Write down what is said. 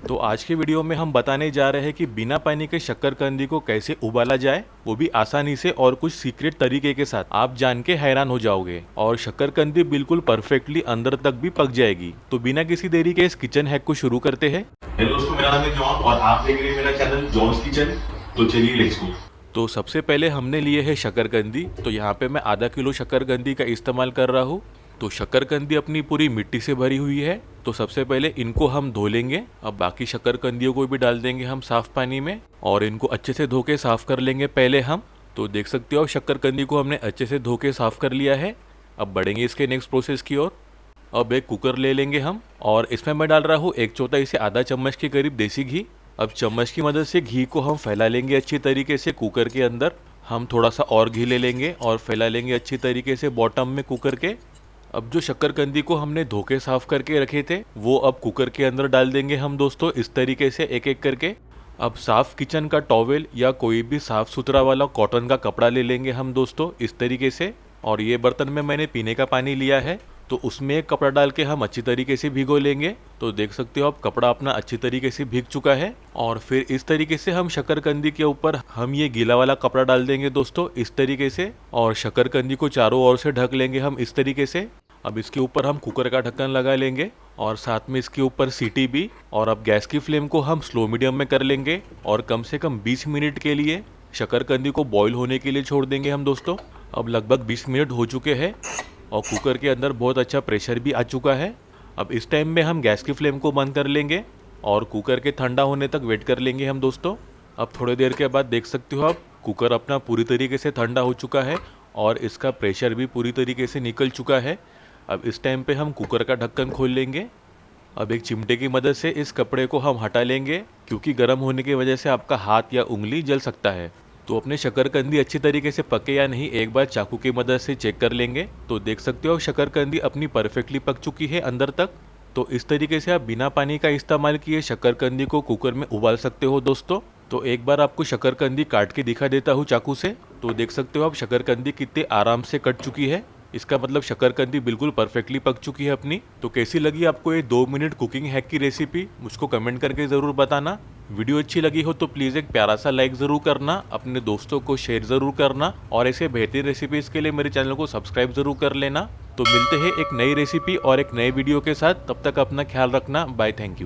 तो आज के वीडियो में हम बताने जा रहे हैं कि बिना पानी के शक्करकंदी को कैसे उबाला जाए, वो भी आसानी से और कुछ सीक्रेट तरीके के साथ। आप जान के हैरान हो जाओगे। और शक्करकंदी बिल्कुल परफेक्टली अंदर तक भी पक जाएगी। तो बिना किसी देरी के इस किचन हैक को शुरू करते हैं। हेलो दोस्तों, मेरा नाम है जॉन और आप देख रहे हैं मेरा चैनल जॉन्स किचन। तो चलिए लेट्स गो। तो सबसे पहले हमने लिए है शक्करकंदी। तो यहाँ पे मैं आधा किलो शक्करकंदी का इस्तेमाल कर रहा हूँ। तो शक्करकंदी अपनी पूरी मिट्टी से भरी हुई है। तो सबसे पहले इनको हम धो लेंगे। अब बाकी शक्करकंदियों को भी डाल देंगे हम साफ पानी में और इनको अच्छे से धो के साफ कर लेंगे पहले हम। तो देख सकते हो शक्करकंदी को हमने अच्छे से धो के साफ कर लिया है। अब बढ़ेंगे इसके नेक्स्ट प्रोसेस की ओर। अब एक कुकर ले लेंगे हम और इसमें मैं डाल रहा हूँ 1/4 से आधा चम्मच के करीब देसी घी। अब चम्मच की मदद से घी को हम फैला लेंगे अच्छी तरीके से कुकर के अंदर। हम थोड़ा सा और घी ले लेंगे और फैला लेंगे अच्छी तरीके से बॉटम में कुकर के। अब जो शक्करकंदी को हमने धो के साफ करके रखे थे वो अब कुकर के अंदर डाल देंगे हम दोस्तों, इस तरीके से एक एक करके। अब साफ किचन का टॉवेल या कोई भी साफ सुथरा वाला कॉटन का कपड़ा ले लेंगे हम दोस्तों, इस तरीके से। और ये बर्तन में मैंने पीने का पानी लिया है, तो उसमें एक कपड़ा डाल के हम अच्छी तरीके से भिगो लेंगे। तो देख सकते हो अब कपड़ा अपना अच्छी तरीके से भीग चुका है। और फिर इस तरीके से हम शक्करकंदी के ऊपर हम ये गीला वाला कपड़ा डाल देंगे दोस्तों, इस तरीके से। और शक्करकंदी को चारों ओर से ढक लेंगे हम इस तरीके से। अब इसके ऊपर हम कुकर का ढक्कन लगा लेंगे और साथ में इसके ऊपर सीटी भी। और अब गैस की फ्लेम को हम स्लो मीडियम में कर लेंगे और कम से कम 20 मिनट के लिए शक्करकंदी को बॉईल होने के लिए छोड़ देंगे हम दोस्तों। अब लगभग 20 मिनट हो चुके हैं और कुकर के अंदर बहुत अच्छा प्रेशर भी आ चुका है। अब इस टाइम में हम गैस की फ्लेम को बंद कर लेंगे और कुकर के ठंडा होने तक वेट कर लेंगे हम दोस्तों। अब थोड़ी देर के बाद देख सकते हो आप कुकर अपना पूरी तरीके से ठंडा हो चुका है और इसका प्रेशर भी पूरी तरीके से निकल चुका है। अब इस टाइम पे हम कुकर का ढक्कन खोल लेंगे। अब एक चिमटे की मदद से इस कपड़े को हम हटा लेंगे, क्योंकि गर्म होने की वजह से आपका हाथ या उंगली जल सकता है। तो अपने शक्करकंदी अच्छी तरीके से पके या नहीं एक बार चाकू की मदद से चेक कर लेंगे। तो देख सकते हो शक्करकंदी अपनी परफेक्टली पक चुकी है अंदर तक। तो इस तरीके से आप बिना पानी का इस्तेमाल किए शक्करकंदी को कुकर में उबाल सकते हो दोस्तों। तो एक बार आपको शक्करकंदी काट के दिखा देता हूँ चाकू से। तो देख सकते हो आप शक्करकंदी कितने आराम से कट चुकी है। इसका मतलब शक्करकंदी बिल्कुल परफेक्टली पक चुकी है अपनी। तो कैसी लगी आपको ये 2 मिनट कुकिंग हैक की रेसिपी, मुझको कमेंट करके ज़रूर बताना। वीडियो अच्छी लगी हो तो प्लीज़ एक प्यारा सा लाइक ज़रूर करना, अपने दोस्तों को शेयर ज़रूर करना और ऐसे बेहतरीन रेसिपीज़ के लिए मेरे चैनल को सब्सक्राइब ज़रूर कर लेना। तो मिलते हैं एक नई रेसिपी और एक नए वीडियो के साथ। तब तक अपना ख्याल रखना। Bye, thank you.